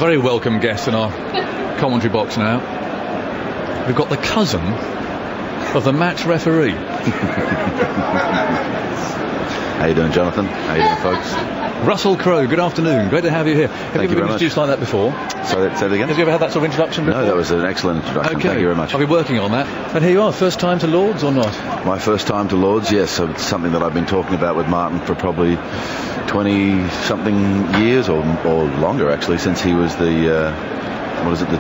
very welcome guest in our commentary box now. We've got the cousin of the match referee. How you doing, Jonathan? How you doing, folks? Russell Crowe, good afternoon. Great to have you here. Have you ever been introduced like that before? Say that again? Have you ever had that sort of introduction before? No, that was an excellent introduction. Okay. Thank you very much. I've been working on that. And here you are, first time to Lord's or not? My first time to Lord's, yes. So it's something that I've been talking about with Martin for probably 20-something years or longer, actually, since he was the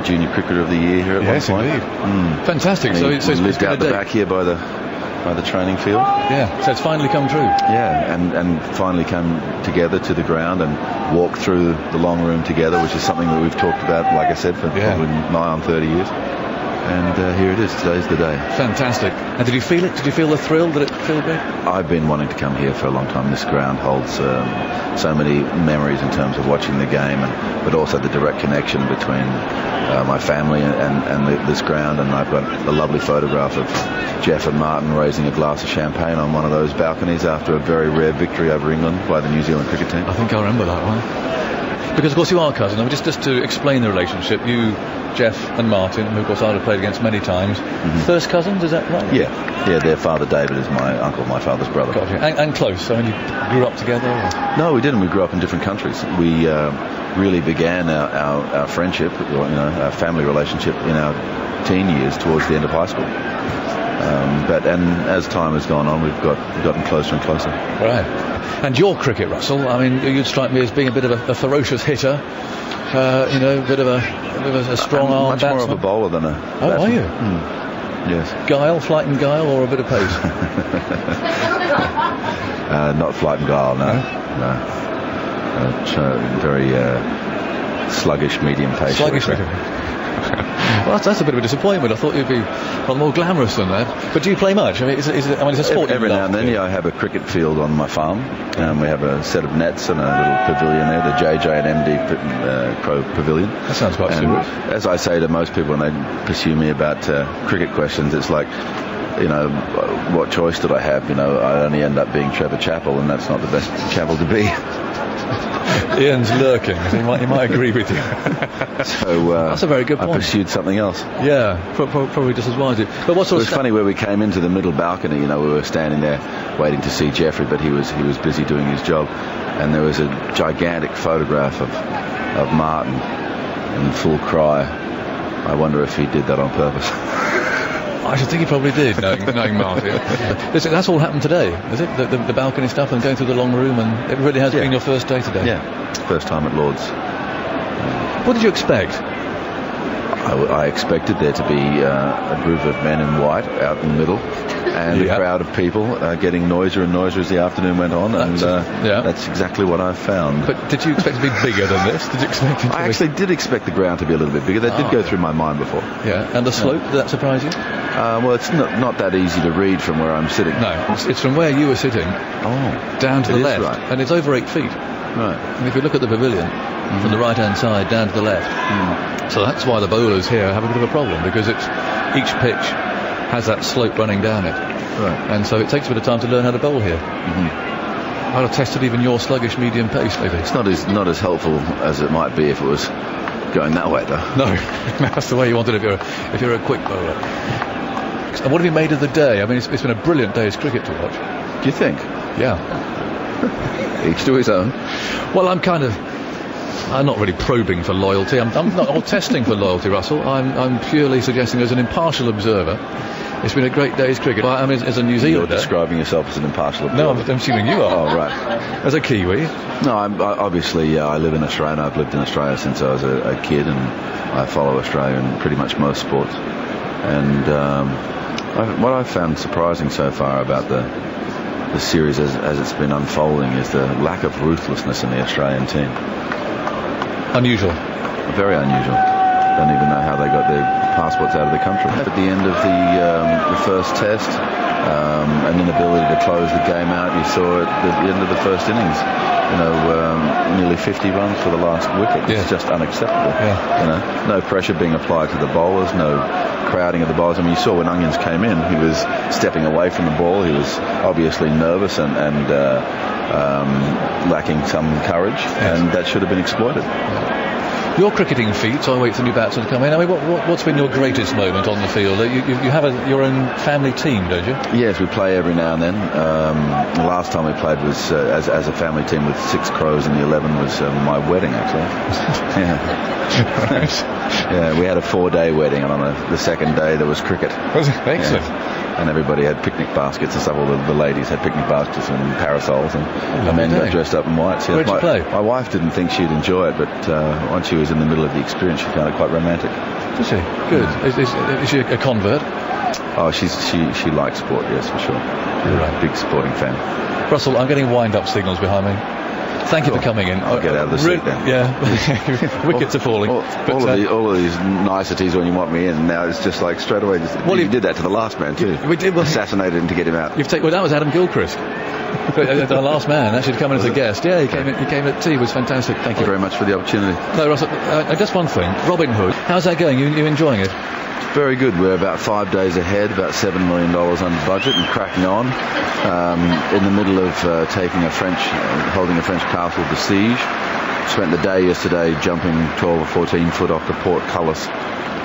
Junior Cricketer of the Year here at one point. Yes, indeed. Fantastic. And he lived out the back here by the training field. Yeah, so it's finally come true. Yeah, and finally come together to the ground and walk through the long room together, which is something that we've talked about, like I said, for probably nigh on 30 years. And here it is. Today's the day. Fantastic. And did you feel it? Did you feel the thrill that it filled me? I've been wanting to come here for a long time. This ground holds so many memories in terms of watching the game, but also the direct connection between my family and this ground. And I've got a lovely photograph of Jeff and Martin raising a glass of champagne on one of those balconies after a very rare victory over England by the New Zealand cricket team. I think I remember that one. Because, of course, you are cousins. I mean, just to explain the relationship, you, Jeff and Martin, who, of course, I'd have played against many times, first cousins, is that right? Yeah, their father David is my uncle, my father's brother. Gotcha. And close. I mean, you grew up together? Or? No, we didn't. We grew up in different countries. We really began our friendship, our family relationship in our teen years towards the end of high school. But as time has gone on, we've gotten closer and closer. Right. And your cricket, Russell, I mean, you'd strike me as being a bit of a ferocious hitter, a bit of a strong arm much batsman. more of a bowler than a batsman. Oh, are you? Yes. Guile, flight and guile, or a bit of pace? Not flight and guile, no. Very sluggish, medium pace. Sluggish, medium. Well, that's a bit of a disappointment. I thought you'd be a lot more glamorous than that. But do you play much? I mean, it's a sport. Every now and then, I have a cricket field on my farm. We have a set of nets and a little pavilion there, the JJ and MD Crowe Pavilion. That sounds quite serious. As I say to most people when they pursue me about cricket questions, it's like, what choice did I have? I only end up being Trevor Chappell, and that's not the best Chappell to be. Ian's lurking. He might agree with you. So that's a very good point. I pursued something else. Yeah, probably just as wisely. But what sort it was funny where we came into the middle balcony. We were standing there waiting to see Jeffrey, but he was busy doing his job, and there was a gigantic photograph of Martin in full cry. I wonder if he did that on purpose. I should think he probably did, knowing Martin. Listen, that's all happened today, is it? The balcony stuff and going through the long room, and it really has been your first day today. Yeah, first time at Lord's. What did you expect? I expected there to be a group of men in white out in the middle, and a crowd of people getting noisier and noisier as the afternoon went on, that's exactly what I found. But did you expect to be bigger than this? Did you expect it to I actually did expect the ground to be a little bit bigger. That did go through my mind before. Yeah, and the slope, did that surprise you? Well, it's not that easy to read from where I'm sitting. No, it's from where you were sitting down to the left, right. and it's over 8 feet. Right. And if you look at the pavilion, from the right-hand side down to the left, so that's why the bowlers here have a bit of a problem, because each pitch has that slope running down it. Right. And so it takes a bit of time to learn how to bowl here. I'd have tested even your sluggish medium pace, maybe. It's not as helpful as it might be if it was going that way, though. No, that's the way you want it if you're a quick bowler. And what have you made of the day? I mean, it's been a brilliant day's cricket to watch. Do you think? Yeah. Each to his own. Well, I'm not really probing for loyalty. I'm not testing for loyalty, Russell. I'm purely suggesting as an impartial observer. It's been a great day's cricket. Well, I mean, as a New Zealander. You're describing yourself as an impartial observer. No, I'm assuming you are. Oh, right. As a Kiwi. No, obviously I live in Australia. I've lived in Australia since I was a kid, and I follow Australia in pretty much most sports. And what I've found surprising so far about the series as it's been unfolding is the lack of ruthlessness in the Australian team. Unusual. Very unusual. Don't even know how they got their passports out of the country. At the end of the first test, an inability to close the game out. You saw at the end of the first innings, nearly 50 runs for the last wicket. It's just unacceptable. No pressure being applied to the bowlers, no crowding of the bowlers. I mean, you saw when Onions came in, he was stepping away from the ball. He was obviously nervous and lacking some courage, and that should have been exploited. Your cricketing feats, I wait for new batsmen to come in. I mean, what's been your greatest moment on the field? You have your own family team, don't you? Yes, we play every now and then. The last time we played was as a family team with 6 Crows in the 11 was my wedding, actually. Yeah. Right. Yeah, we had a 4-day wedding, and on the second day there was cricket. Excellent. Yeah. And everybody had picnic baskets and stuff. All the ladies had picnic baskets and parasols, and the men got dressed up in whites. Where'd you play? My wife didn't think she'd enjoy it, but once she was in the middle of the experience, she found it quite romantic. Did she? Good. Is she a convert? Oh, she likes sport, yes, for sure. She's a big sporting fan. Russell, I'm getting wind-up signals behind me. Thank you for coming in. I'll get out of the seat then. Yeah, wickets are falling. All of these niceties when you want me in, now it's just like straight away. You did that to the last man too. We did. Assassinated him to get him out. Well, that was Adam Gilchrist. Our last man actually come in as a guest. Yeah, he came in at tea. It was fantastic. Thank you very much for the opportunity. No, Russell, just one thing. Robin Hood, how's that going? You enjoying it? Very good. We're about 5 days ahead, about $7 million under budget, and cracking on. In the middle of holding a French castle to siege. Spent the day yesterday jumping 12 or 14 foot off the portcullis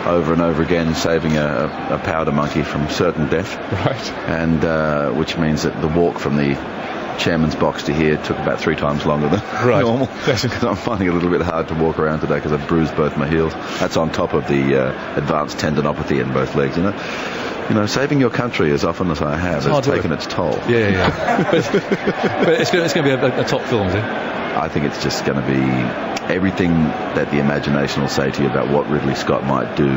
over and over again, saving a powder monkey from certain death. Right. And which means that the walk from the chairman's box to here took about 3 times longer than normal, because I'm finding it a little bit hard to walk around today because I've bruised both my heels. That's on top of the advanced tendinopathy in both legs. You know, saving your country as often as I have has taken its toll. Yeah. but it's going to be a top film, is it? I think it's just going to be everything that the imagination will say to you about what Ridley Scott might do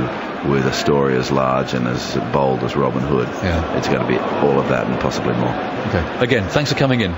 with a story as large and as bold as Robin Hood. Yeah. It's going to be all of that and possibly more. Okay. Again, thanks for coming in.